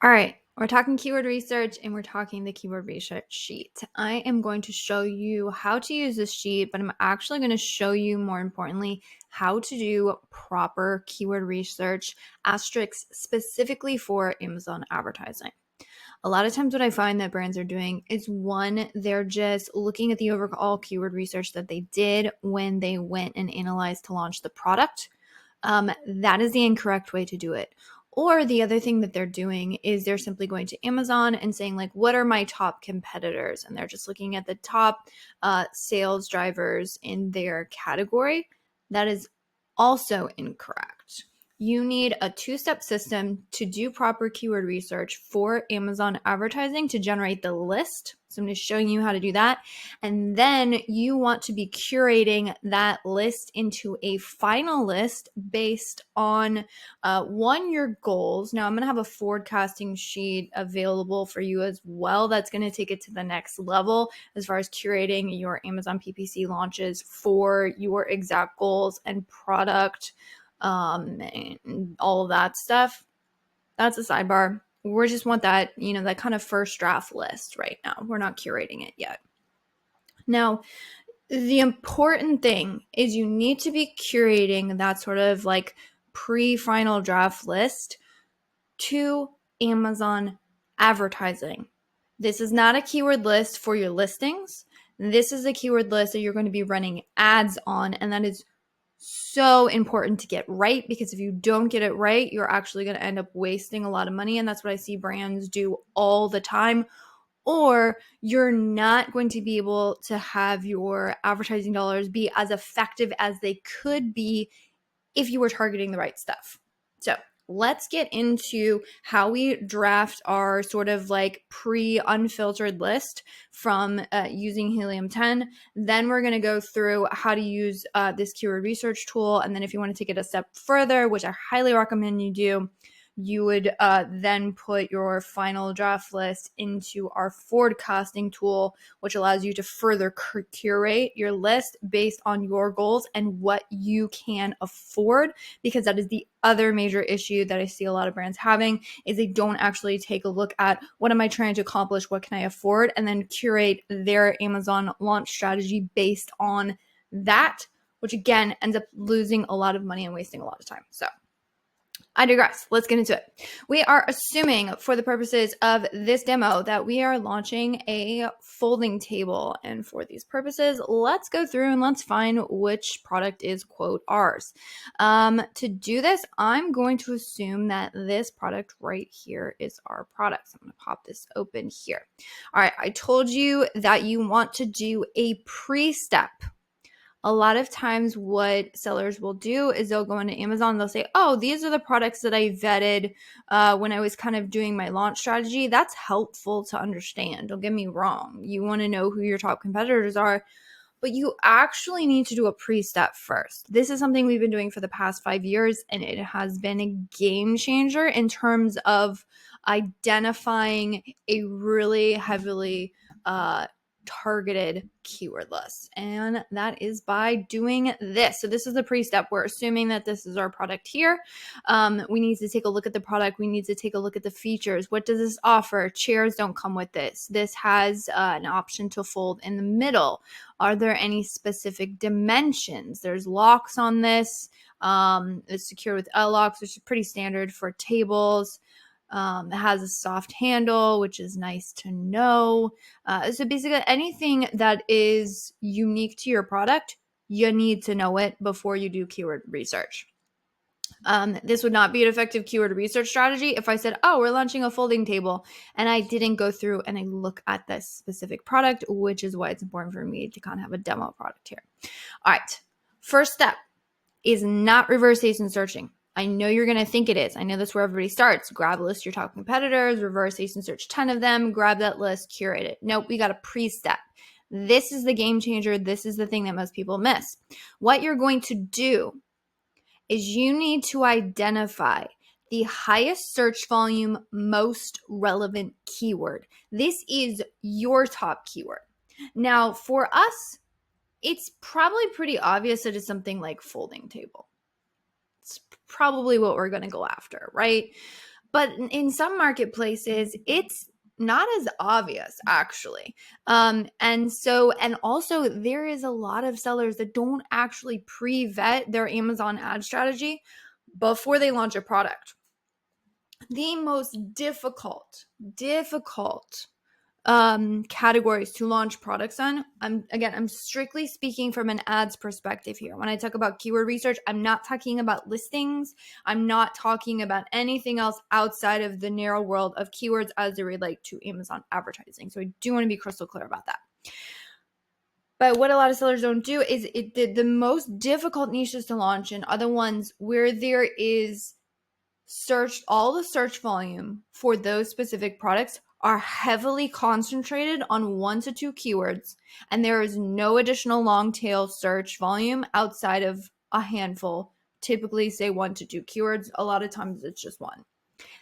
All right, we're talking keyword research and we're talking the keyword research sheet. I am going to show you how to use this sheet, but I'm actually going to show you, more importantly, how to do proper keyword research asterisks specifically for Amazon advertising. A lot of times what I find that brands are doing is one, they're just looking at the overall keyword research that they did when they went and analyzed to launch the product. That is the incorrect way to do it. Or the other thing that they're doing is they're simply going to Amazon and saying, like, what are my top competitors? And they're just looking at the top sales drivers in their category. That is also incorrect. You need a two-step system to do proper keyword research for Amazon advertising to generate the list. So I'm just showing you how to do that. And then you want to be curating that list into a final list based on one, your goals. Now I'm going to have a forecasting sheet available for you as well. That's going to take it to the next level as far as curating your Amazon PPC launches for your exact goals and product and all of that stuff. That's a sidebar. We just want that, that kind of first draft list right now. We're not curating it yet. Now, the important thing is you need to be curating that sort of like pre-final draft list to Amazon advertising. This is not a keyword list for your listings. This is a keyword list that you're going to be running ads on, and that is so important to get right, because if you don't get it right, you're actually going to end up wasting a lot of money. And that's what I see brands do all the time. Or you're not going to be able to have your advertising dollars be as effective as they could be if you were targeting the right stuff. So let's get into how we draft our sort of like pre-unfiltered list from using Helium 10. Then we're going to go through how to use this keyword research tool. And then if you want to take it a step further, which I highly recommend you do, you would then put your final draft list into our forecasting tool, which allows you to further curate your list based on your goals and what you can afford, because that is the other major issue that I see a lot of brands having, is they don't actually take a look at what am I trying to accomplish, what can I afford, and then curate their Amazon launch strategy based on that, which again ends up losing a lot of money and wasting a lot of time. So I digress. Let's get into it. We are assuming for the purposes of this demo that we are launching a folding table. And for these purposes, let's go through and let's find which product is, quote, ours. To do this, I'm going to assume that this product right here is our product. So I'm going to pop this open here. All right. I told you that you want to do a pre-step. A lot of times what sellers will do is they'll go into Amazon, they'll say, oh, these are the products that I vetted when I was kind of doing my launch strategy. That's helpful to understand. Don't get me wrong. You want to know who your top competitors are, but you actually need to do a pre-step first. This is something we've been doing for the past 5 years, and it has been a game changer in terms of identifying a really heavily targeted keyword list, and that is by doing this. So this is the pre-step. We're assuming that this is our product here. We need to take a look at the product. We need to take a look at the features. What does this offer? Chairs don't come with this. This has an option to fold in the middle. Are there any specific dimensions? There's locks on this. It's secured with L-locks, which is pretty standard for tables. It has a soft handle, which is nice to know. So basically anything that is unique to your product, you need to know it before you do keyword research. This would not be an effective keyword research strategy if I said, oh, we're launching a folding table, and I didn't go through and I look at this specific product, which is why it's important for me to kind of have a demo product here. All right. First step is not reverse ASIN searching. I know you're going to think it is. I know that's where everybody starts. Grab a list of your top competitors, reverse ASIN search 10 of them, grab that list, curate it. Nope, we got a pre-step. This is the game changer. This is the thing that most people miss. What you're going to do is you need to identify the highest search volume, most relevant keyword. This is your top keyword. Now, for us, it's probably pretty obvious that it's something like folding table. It's probably what we're going to go after, right? But in some marketplaces, it's not as obvious actually. And also there is a lot of sellers that don't actually pre-vet their Amazon ad strategy before they launch a product. The most difficult categories to launch products on. I'm strictly speaking from an ads perspective here. When I talk about keyword research, I'm not talking about listings. I'm not talking about anything else outside of the narrow world of keywords as they relate to Amazon advertising. So I do want to be crystal clear about that. But what a lot of sellers don't do is the most difficult niches to launch in are the ones where there is all the search volume for those specific products are heavily concentrated on 1 to 2 keywords, and there is no additional long tail search volume outside of a handful, typically say 1 to 2 keywords. A lot of times it's just one.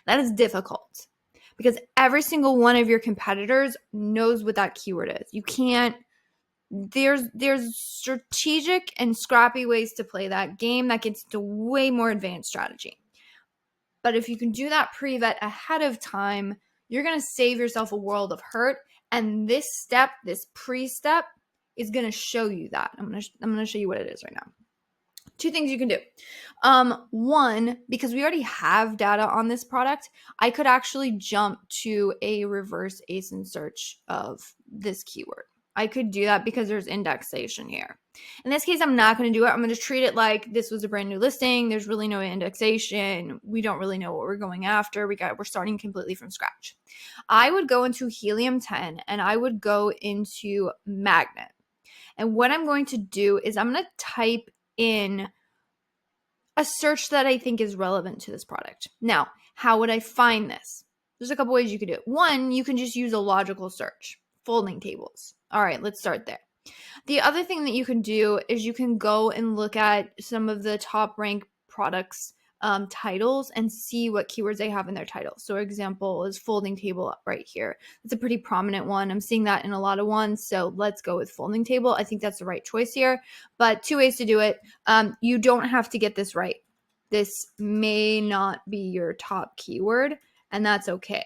That is difficult because every single one of your competitors knows what that keyword is. You can't there's strategic and scrappy ways to play that game that gets to way more advanced strategy. But if you can do that pre-vet ahead of time, you're going to save yourself a world of hurt. And this pre-step is going to show you that. I'm going to show you what it is right now. 2 things you can do. One, because we already have data on this product, I could actually jump to a reverse ASIN search of this keyword. I could do that because there's indexation here. In this case, I'm not going to do it. I'm going to treat it like this was a brand new listing. There's really no indexation. We don't really know what we're going after. We're starting completely from scratch. I would go into Helium 10 and I would go into Magnet. And what I'm going to do is I'm going to type in a search that I think is relevant to this product. Now, how would I find this? There's a couple ways you could do it. One, you can just use a logical search, folding tables. All right, let's start there. The other thing that you can do is you can go and look at some of the top ranked products titles and see what keywords they have in their titles. So example is folding table right here. It's a pretty prominent one. I'm seeing that in a lot of ones. So let's go with folding table. I think that's the right choice here, but 2 ways to do it. You don't have to get this right. This may not be your top keyword, and that's okay.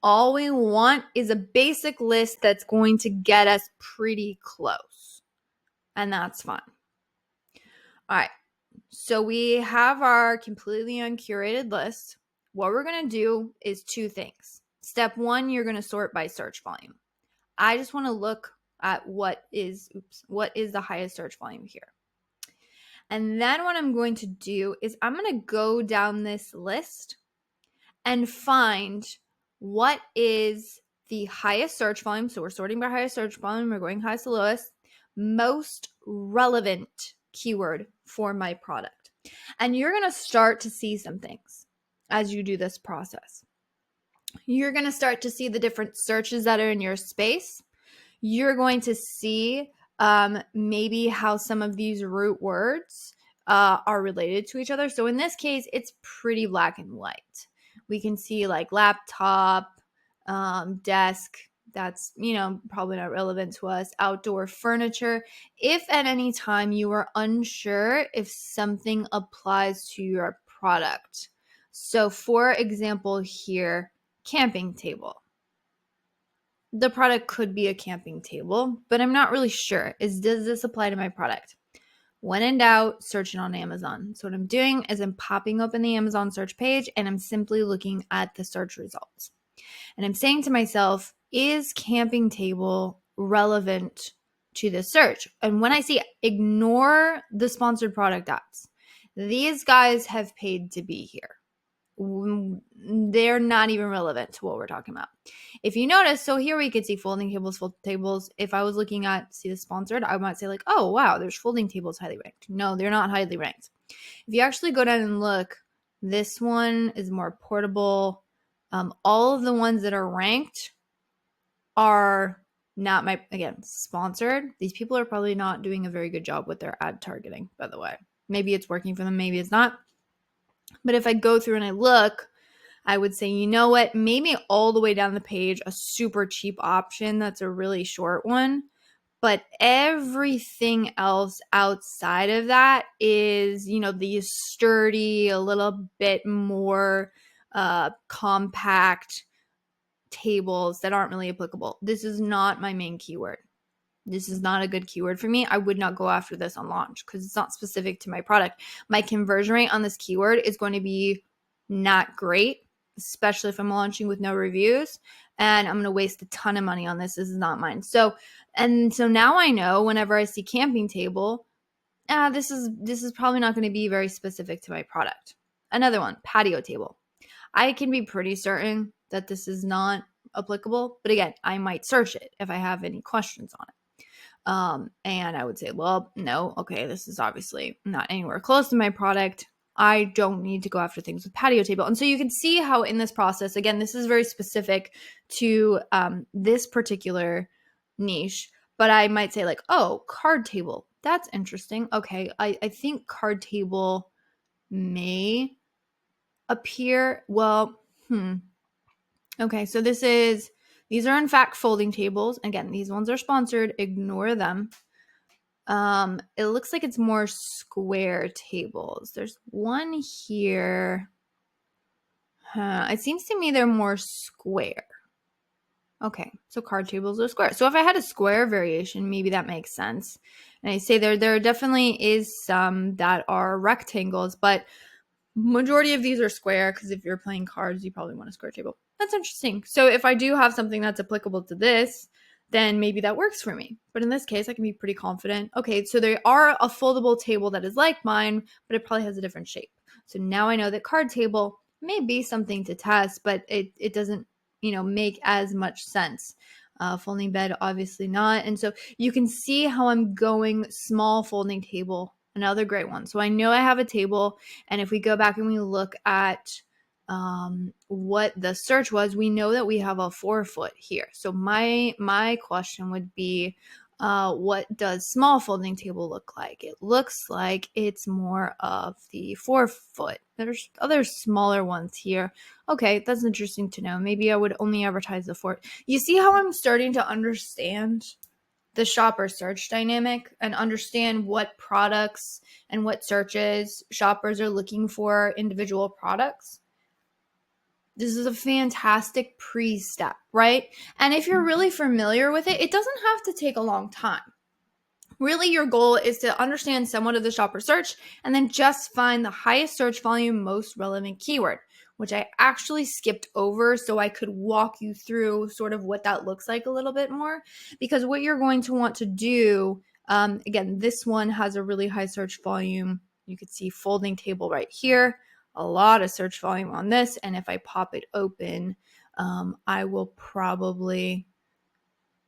All we want is a basic list that's going to get us pretty close, and that's fine. All right. So we have our completely uncurated list. What we're going to do is 2 things. Step 1, you're going to sort by search volume. I just want to look at what is the highest search volume here. And then what I'm going to do is I'm going to go down this list and find what is the highest search volume. So we're sorting by highest search volume. We're going highest to lowest. Most relevant keyword for my product. And you're going to start to see some things as you do this process. You're going to start to see the different searches that are in your space. You're going to see maybe how some of these root words are related to each other. So in this case, it's pretty black and white. We can see like laptop, desk. That's, probably not relevant to us. Outdoor furniture. If at any time you are unsure if something applies to your product. So for example here, camping table. The product could be a camping table, but I'm not really sure. Does this apply to my product? When in doubt, search it on Amazon. So what I'm doing is I'm popping open the Amazon search page and I'm simply looking at the search results. And I'm saying to myself, is camping table relevant to this search? And when I see, ignore the sponsored product ads. These guys have paid to be here. They're not even relevant to what we're talking about. If you notice, so here we could see folding tables. If I was looking at, see the sponsored, I might say like, oh, wow, there's folding tables highly ranked. No, they're not highly ranked. If you actually go down and look, this one is more portable. All of the ones that are ranked are not sponsored. These people are probably not doing a very good job with their ad targeting, by the way. Maybe it's working for them, maybe it's not. But if I go through and I look, I would say, you know what, maybe all the way down the page, a super cheap option that's a really short one But everything else outside of that is, these sturdy, a little bit more compact tables that aren't really applicable. This is not my main keyword. This is not a good keyword for me. I would not go after this on launch because it's not specific to my product. My conversion rate on this keyword is going to be not great, especially if I'm launching with no reviews, and I'm going to waste a ton of money on this. This is not mine. So now I know whenever I see camping table, this is probably not going to be very specific to my product. Another one, patio table. I can be pretty certain that this is not applicable, but again, I might search it if I have any questions on it. And I would say, well, no, okay, this is obviously not anywhere close to my product. I don't need to go after things with patio table. And so you can see how in this process, again, this is very specific to this particular niche, but I might say like, oh, card table. That's interesting. Okay, I think card table may appear. Well, okay, so these are in fact folding tables. Again, these ones are sponsored. Ignore them. It looks like it's more square tables. There's one here. It seems to me they're more square. Okay, so card tables are square. So if I had a square variation, maybe that makes sense. And I say there definitely is some that are rectangles, but majority of these are square because if you're playing cards, you probably want a square table. That's interesting. So if I do have something that's applicable to this, then maybe that works for me. But in this case, I can be pretty confident. Okay, so they are a foldable table that is like mine, but it probably has a different shape. So now I know that card table may be something to test, but it doesn't, make as much sense. Folding bed, obviously not. And so you can see how I'm going small folding table, another great one. So I know I have a table, and if we go back and we look at what the search was, we know that we have a 4-foot here. So my question would be, what does small folding table look like? It looks like it's more of the 4-foot. There's other smaller ones here. Okay, that's interesting to know. Maybe I would only advertise the 4. You see how I'm starting to understand the shopper search dynamic and understand what products and what searches shoppers are looking for individual products? This is a fantastic pre-step, right? And if you're really familiar with it, it doesn't have to take a long time. Really, your goal is to understand somewhat of the shopper search and then just find the highest search volume, most relevant keyword, which I actually skipped over so I could walk you through sort of what that looks like a little bit more. Because what you're going to want to do, again, this one has a really high search volume. You could see folding table right here, a lot of search volume on this. And if I pop it open, I will probably...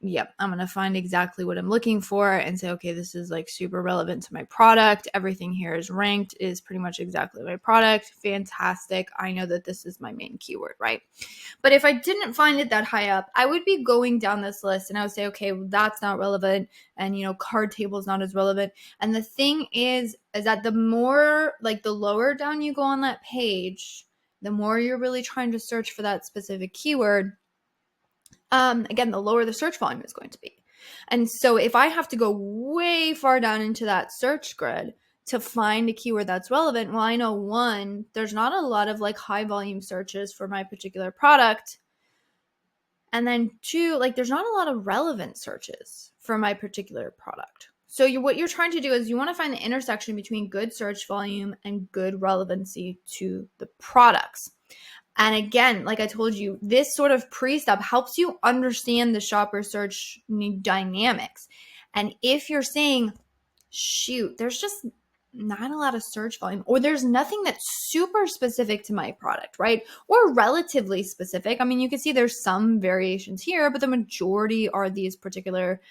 Yep, I'm going to find exactly what I'm looking for and say, okay, this is like super relevant to my product. Everything here is ranked, is pretty much exactly my product. Fantastic. I know that this is my main keyword, right? But if I didn't find it that high up, I would be going down this list and I would say, okay, well, that's not relevant. And, card table is not as relevant. And the thing is that the more, like the lower down you go on that page, the more you're really trying to search for that specific keyword. Again, the lower the search volume is going to be. And so if I have to go way far down into that search grid to find a keyword that's relevant, well, I know one, there's not a lot of like high volume searches for my particular product. And then two, like there's not a lot of relevant searches for my particular product. So what you're trying to do is you want to find the intersection between good search volume and good relevancy to the products. And again, like I told you, this sort of pre-step helps you understand the shopper search dynamics. And if you're saying, shoot, there's just not a lot of search volume, or there's nothing that's super specific to my product, right? Or relatively specific. I mean, you can see there's some variations here, but the majority are these particular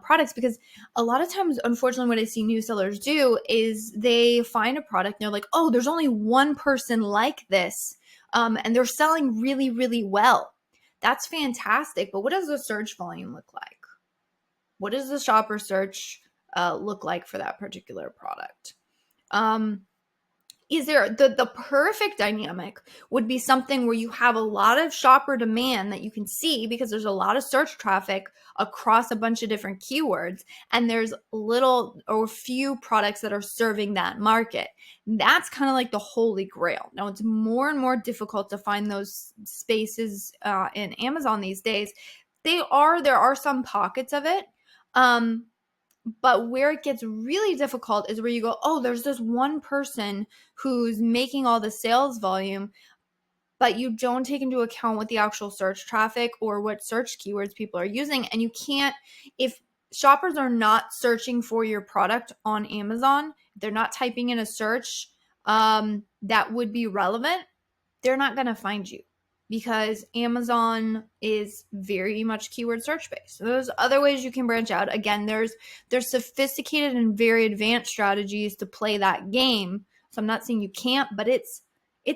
products, because a lot of times, unfortunately, what I see new sellers do is they find a product and they're like, oh, there's only one person like this. And they're selling really, really well. That's fantastic. But what does the search volume look like? What does the shopper search look like for that particular product? is there the perfect dynamic would be something where you have a lot of shopper demand that you can see because there's a lot of search traffic across a bunch of different keywords, and there's little or few products that are serving that market. That's kind of like the holy grail. Now it's more and more difficult to find those spaces in Amazon these days. There are some pockets of it. But where it gets really difficult is where you go, oh, there's this one person who's making all the sales volume, but you don't take into account what the actual search traffic or what search keywords people are using. And you can't, if shoppers are not searching for your product on Amazon, they're not typing in a search that would be relevant, they're not going to find you, because Amazon is very much keyword search based. So there's other ways you can branch out. Again, there's sophisticated and very advanced strategies to play that game. So I'm not saying you can't, but it's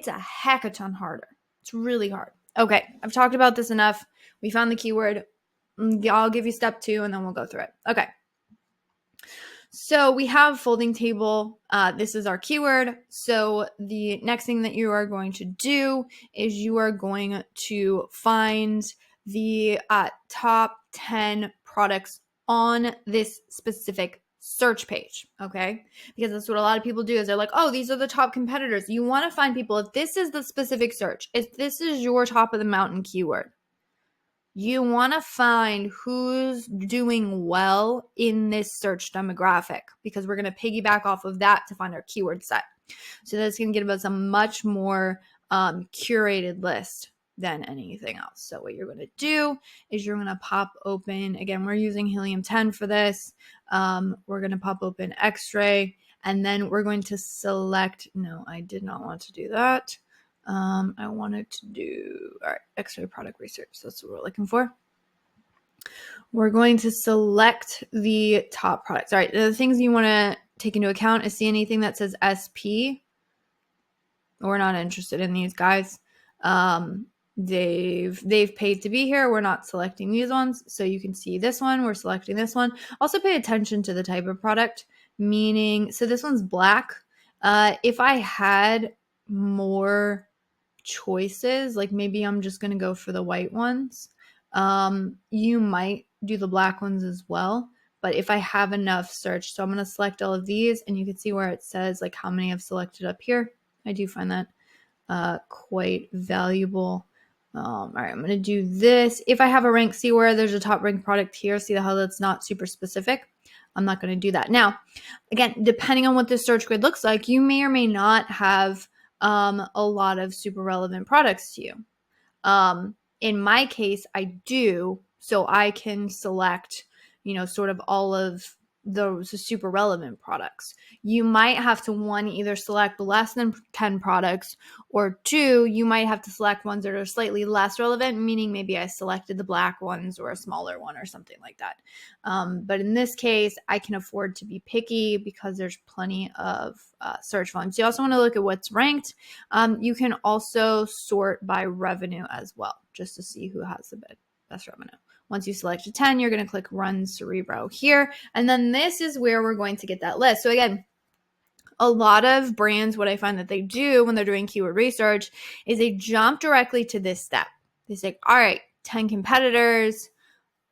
a heck of a ton harder. It's really hard. Okay, I've talked about this enough. We found the keyword. I'll give you step 2 and then we'll go through it. Okay. So we have folding table. This is our keyword. So the next thing that you are going to do is you are going to find the top 10 products on this specific search page, okay? Because that's what a lot of people do, is they're like, oh, these are the top competitors. You want to find people, if this is the specific search, if this is your top of the mountain keyword, you want to find who's doing well in this search demographic, because we're going to piggyback off of that to find our keyword set. So that's going to give us a much more curated list than anything else. So what you're going to do is you're going to pop open, again, we're using Helium 10 for this. We're going to pop open X-ray, and then we're going to select, no, I did not want to do that. I wanted to do, all right, X-ray product research. That's what we're looking for. We're going to select the top products. All right, the things you want to take into account is, see anything that says SP. We're not interested in these guys. They've paid to be here. We're not selecting these ones. So you can see this one, we're selecting this one. Also pay attention to the type of product, meaning, so this one's black. If I had more choices, like maybe I'm just going to go for the white ones. You might do the black ones as well, but if I have enough search, so I'm going to select all of these, and you can see where it says like how many I've selected up here. I do find that quite valuable. All right, I'm going to do this. If I have a rank, see where there's a top ranked product here, see how that's not super specific. I'm not going to do that. Now, again, depending on what this search grid looks like, you may or may not have a lot of super relevant products to you. In my case, I do, so I can select, sort of all of those super relevant products. You might have to, one, either select less than 10 products, or two, you might have to select ones that are slightly less relevant, meaning maybe I selected the black ones or a smaller one or something like that. But in this case, I can afford to be picky because there's plenty of search volumes. You also want to look at what's ranked. You can also sort by revenue as well, just to see who has the best revenue. Once you select a 10, you're going to click Run Cerebro here. And then this is where we're going to get that list. So again, a lot of brands, what I find that they do when they're doing keyword research is they jump directly to this step. They say, all right, 10 competitors.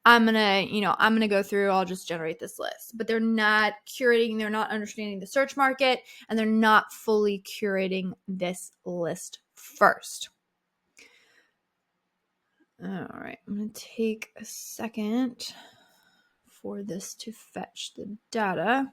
I'm going to go through, I'll just generate this list. But they're not curating, they're not understanding the search market, and they're not fully curating this list first. All right, I'm going to take a second for this to fetch the data.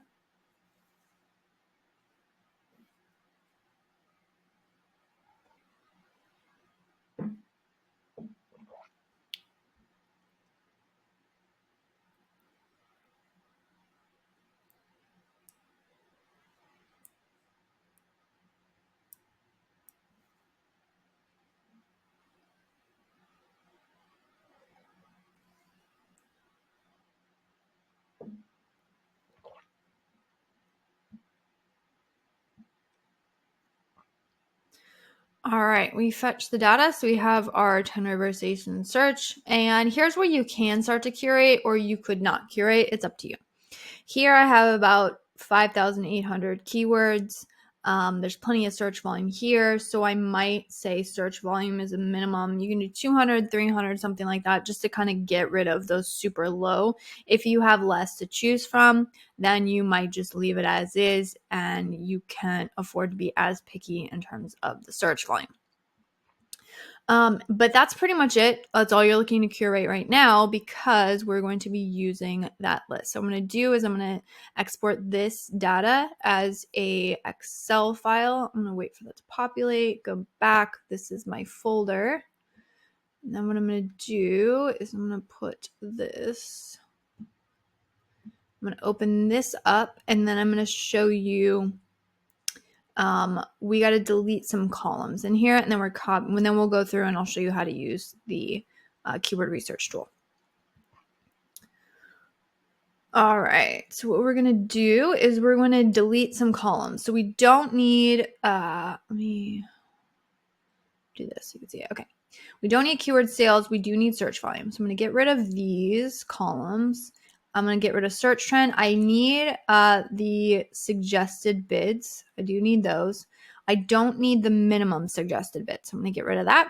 All right, we fetched the data. So we have our 10 reverse ASIN search. And here's where you can start to curate, or you could not curate. It's up to you. Here I have about 5,800 keywords. There's plenty of search volume here, so I might say search volume is a minimum. You can do 200, 300, something like that, just to kind of get rid of those super low. If you have less to choose from, then you might just leave it as is, and you can't afford to be as picky in terms of the search volume. But that's pretty much it. That's all you're looking to curate right now, because we're going to be using that list. So what I'm going to do is I'm going to export this data as a Excel file. I'm going to wait for that to populate, go back. This is my folder. And then what I'm going to do is I'm going to put this, I'm going to open this up, and then I'm going to show you we got to delete some columns in here, and then we'll go through and I'll show you how to use the keyword research tool. All right, so what we're going to do is we're going to delete some columns. So we don't need, let me do this so you can see it. Okay, we don't need keyword sales. We do need search volume. So I'm going to get rid of these columns. I'm going to get rid of search trend. I need the suggested bids. I do need those. I don't need the minimum suggested bids. So I'm going to get rid of that.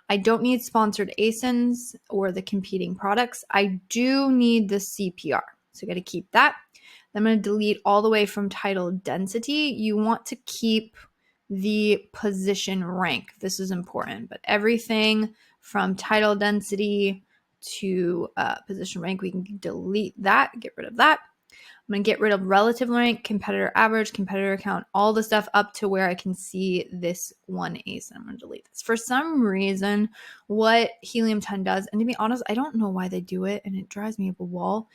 I don't need sponsored ASINs or the competing products. I do need the CPR. So you got to keep that. I'm going to delete all the way from title density. You want to keep the position rank. This is important, but everything from title density to position rank, we can delete that, get rid of that. I'm going to get rid of relative rank, competitor average, competitor count, all the stuff up to where I can see this one ASIN. I'm going to delete this. For some reason, what Helium 10 does, and to be honest, I don't know why they do it, and it drives me up a wall.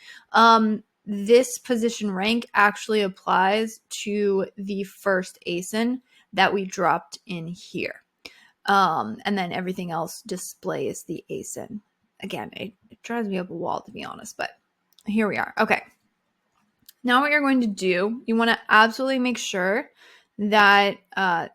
This position rank actually applies to the first ASIN that we dropped in here. And then everything else displays the ASIN. Again, it drives me up a wall, to be honest, but here we are. Okay. Now what you're going to do, you want to absolutely make sure that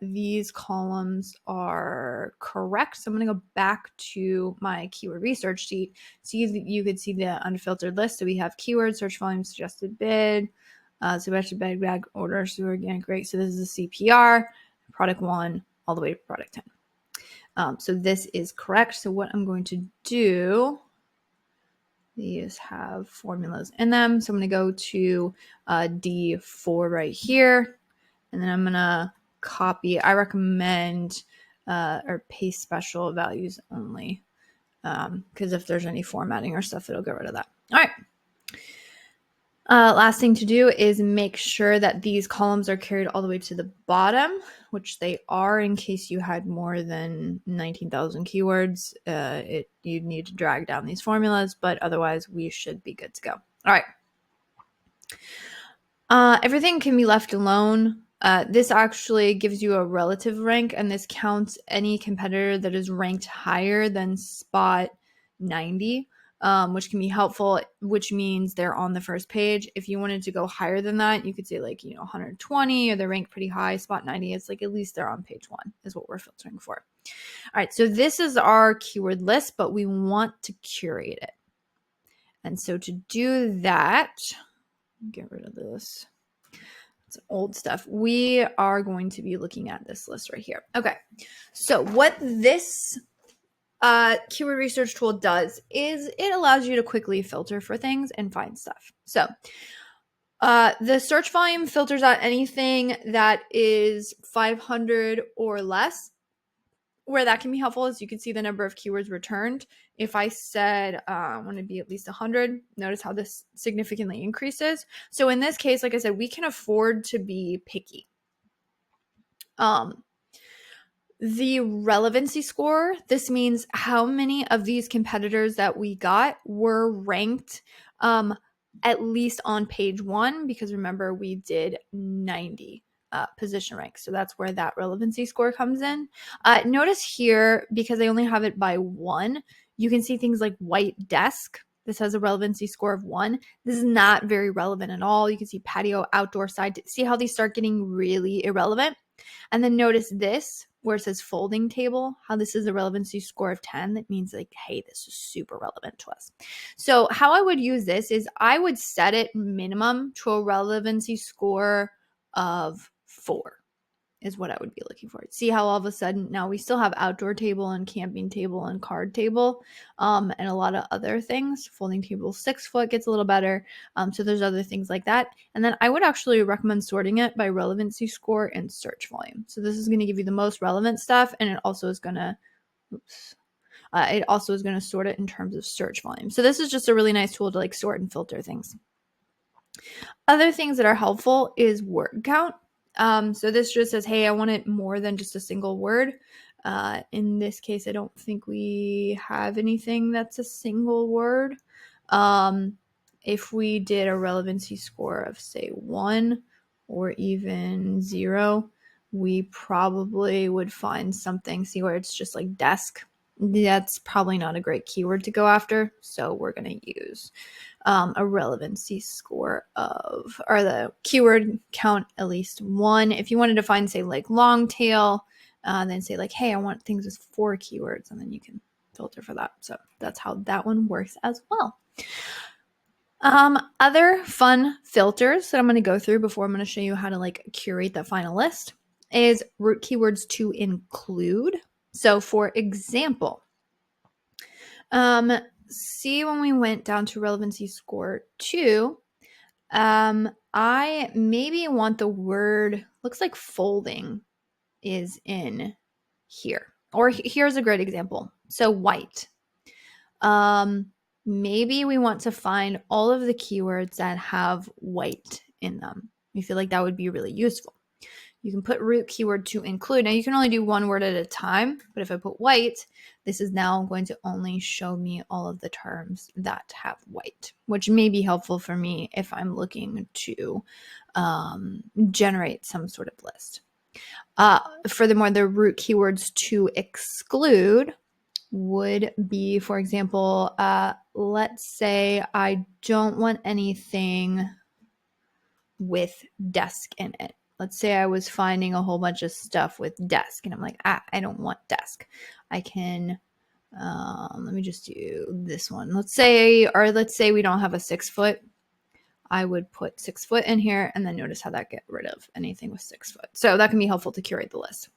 these columns are correct. So I'm going to go back to my keyword research sheet so you could see the unfiltered list. So we have keyword, search volume, suggested bid, suggested bag order, so organic rate. So this is a CPR, product 1, all the way to product 10. So this is correct. So what I'm going to do, these have formulas in them. So I'm going to go to D4 right here, and then I'm going to copy. I recommend or paste special values only, because if there's any formatting or stuff, it'll get rid of that. All right. Last thing to do is make sure that these columns are carried all the way to the bottom, which they are in case you had more than 19,000 keywords. You'd need to drag down these formulas, but otherwise we should be good to go. All right. Everything can be left alone. This actually gives you a relative rank, and this counts any competitor that is ranked higher than spot 90. Which can be helpful, which means they're on the first page. If you wanted to go higher than that, you could say 120, or they're ranked pretty high, spot 90. It's at least they're on page 1 is what we're filtering for. All right, so this is our keyword list, but we want to curate it. And so to do that, get rid of this. It's old stuff. We are going to be looking at this list right here. Okay, so what this keyword research tool does is it allows you to quickly filter for things and find stuff. So the search volume filters out anything that is 500 or less. Where that can be helpful is you can see the number of keywords returned. If I said I want to be at least 100, notice how this significantly increases. So in this case, like I said, we can afford to be picky. The relevancy score, this means how many of these competitors that we got were ranked at least on page 1, because remember we did 90 position ranks. So that's where that relevancy score comes in. Notice here, because I only have it by 1, you can see things like white desk. This has a relevancy score of 1. This is not very relevant at all. You can see patio, outdoor side. See how these start getting really irrelevant? And then notice this, where it says folding table, how this is a relevancy score of 10. That means hey, this is super relevant to us. So how I would use this is I would set it minimum to a relevancy score of 4. is what I would be looking for. See how all of a sudden now we still have outdoor table and camping table and card table, and a lot of other things. Folding table 6 foot gets a little better. So there's other things like that. And then I would actually recommend sorting it by relevancy score and search volume. So this is going to give you the most relevant stuff, and it also is going to, sort it in terms of search volume. So this is just a really nice tool to like sort and filter things. Other things that are helpful is word count. So this just says, hey, I want it more than just a single word. In this case, I don't think we have anything that's a single word. If we did a relevancy score of, say, 1 or even 0, we probably would find something, see where it's just like desk. That's probably not a great keyword to go after. So we're going to use a relevancy score of, or the keyword count at least 1. If you wanted to find, say, like long tail, then say like, hey, I want things with 4 keywords, and then you can filter for that. So that's how that one works as well. Other fun filters that I'm going to go through before I'm going to show you how to like curate the final list is root keywords to include. So for example, see when we went down to relevancy score 2, I maybe want the word, looks like folding is in here. Or here's a great example. So white. Maybe we want to find all of the keywords that have white in them. We feel like that would be really useful. You can put root keyword to include. Now you can only do one word at a time, but if I put white, this is now going to only show me all of the terms that have white, which may be helpful for me if I'm looking to generate some sort of list. Furthermore, the root keywords to exclude would be, for example, let's say I don't want anything with desk in it. Let's say I was finding a whole bunch of stuff with desk, and I'm like, I don't want desk. I can, let me just do this one. Let's say we don't have a 6 foot. I would put 6 foot in here, and then notice how that get rid of anything with 6 foot. So that can be helpful to curate the list.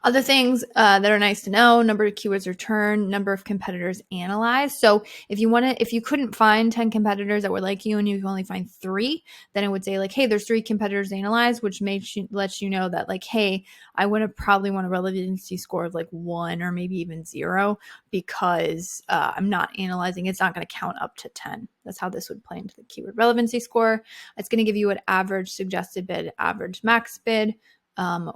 Other things that are nice to know: number of keywords returned, number of competitors analyzed. So if you couldn't find 10 competitors that were like you and you can only find 3, then it would say like, hey, there's 3 competitors analyzed, which lets you know that like, hey, I would probably want a relevancy score of like 1 or maybe even 0 because I'm not analyzing. It's not going to count up to 10. That's how this would play into the keyword relevancy score. It's going to give you an average suggested bid, average max bid,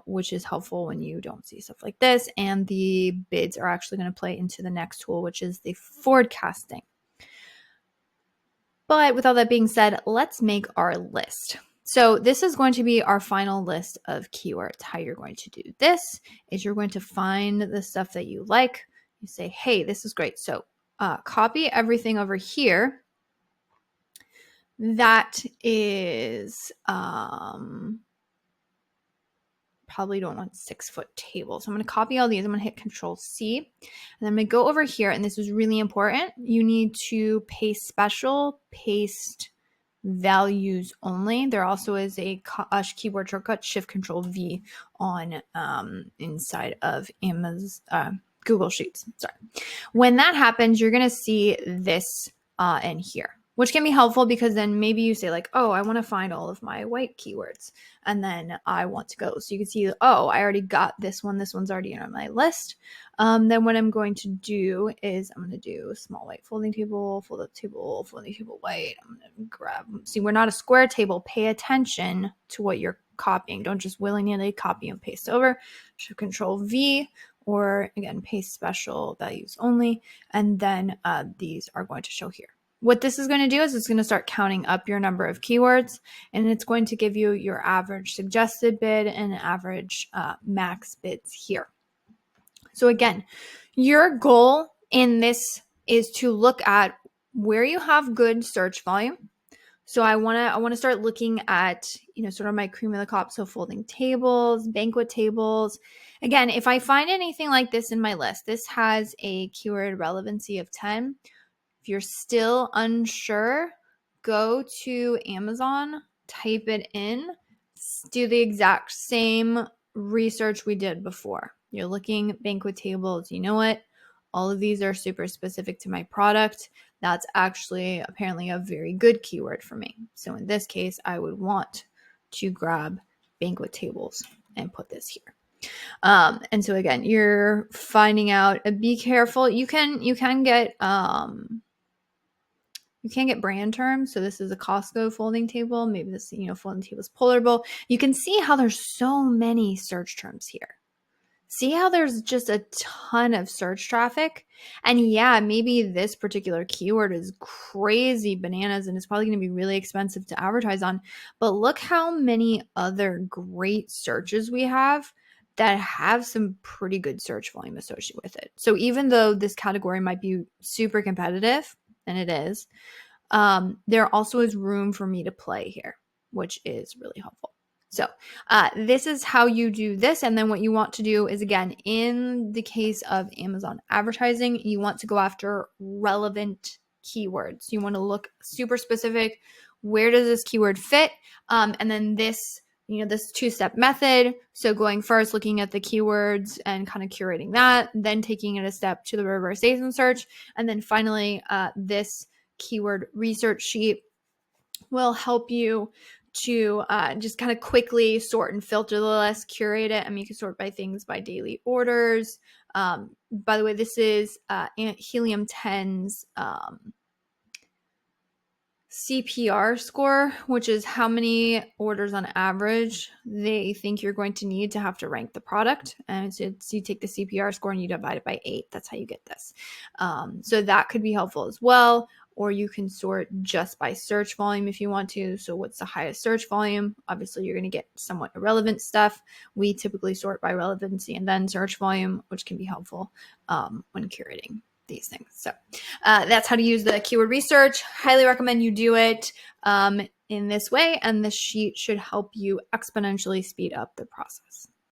which is helpful when you don't see stuff like this. And the bids are actually going to play into the next tool, which is the forecasting. But with all that being said, let's make our list. So this is going to be our final list of keywords. How you're going to do this is you're going to find the stuff that you like. You say, hey, this is great. So copy everything over here. That is probably don't want 6 foot table. So I'm going to copy all these. I'm going to hit Control C, and I'm going to go over here. And this is really important. You need to paste special, paste values only. There also is a keyboard shortcut, Shift Control V on inside of Google Sheets. Sorry. When that happens, you're going to see this in here, which can be helpful because then maybe you say like, oh, I want to find all of my white keywords and then I want to go. So you can see, oh, I already got this one. This one's already on my list. Then what I'm going to do is I'm going to do small white folding table, fold up table, folding table white. I'm going to grab, see, we're not a square table. Pay attention to what you're copying. Don't just willy-nilly copy and paste over. Shift Control V, or again, paste special values only. And then these are going to show here. What this is going to do is it's going to start counting up your number of keywords, and it's going to give you your average suggested bid and average max bids here. So again, your goal in this is to look at where you have good search volume. So I want to start looking at, sort of my cream of the crop. So folding tables, banquet tables. Again, if I find anything like this in my list, this has a keyword relevancy of 10. If you're still unsure, go to Amazon, type it in, do the exact same research we did before. You're looking at banquet tables. You know what? All of these are super specific to my product. That's actually apparently a very good keyword for me. So in this case, I would want to grab banquet tables and put this here. And so again, you're finding out, be careful. You can get brand terms. So this is a Costco folding table. Maybe this, folding table is Polarable. You can see how there's so many search terms here. See how there's just a ton of search traffic? And yeah, maybe this particular keyword is crazy bananas and it's probably going to be really expensive to advertise on. But look how many other great searches we have that have some pretty good search volume associated with it. So even though this category might be super competitive, and it is, there also is room for me to play here, which is really helpful. So this is how you do this. And then what you want to do is, again, in the case of Amazon advertising, you want to go after relevant keywords. You want to look super specific. Where does this keyword fit? And then this two-step method. So going first, looking at the keywords and kind of curating that, then taking it a step to the reverse ASIN search. And then finally, this keyword research sheet will help you to just kind of quickly sort and filter the list, curate it. I mean, you can sort by things by daily orders. By the way, this is Helium 10's CPR score, which is how many orders on average they think you're going to need to have to rank the product. And so you take the CPR score and you divide it by 8. That's how you get this. So that could be helpful as well. Or you can sort just by search volume if you want to. So what's the highest search volume? Obviously, you're going to get somewhat irrelevant stuff. We typically sort by relevancy and then search volume, which can be helpful when curating these things. So that's how to use the keyword research. Highly recommend you do it in this way, and this sheet should help you exponentially speed up the process.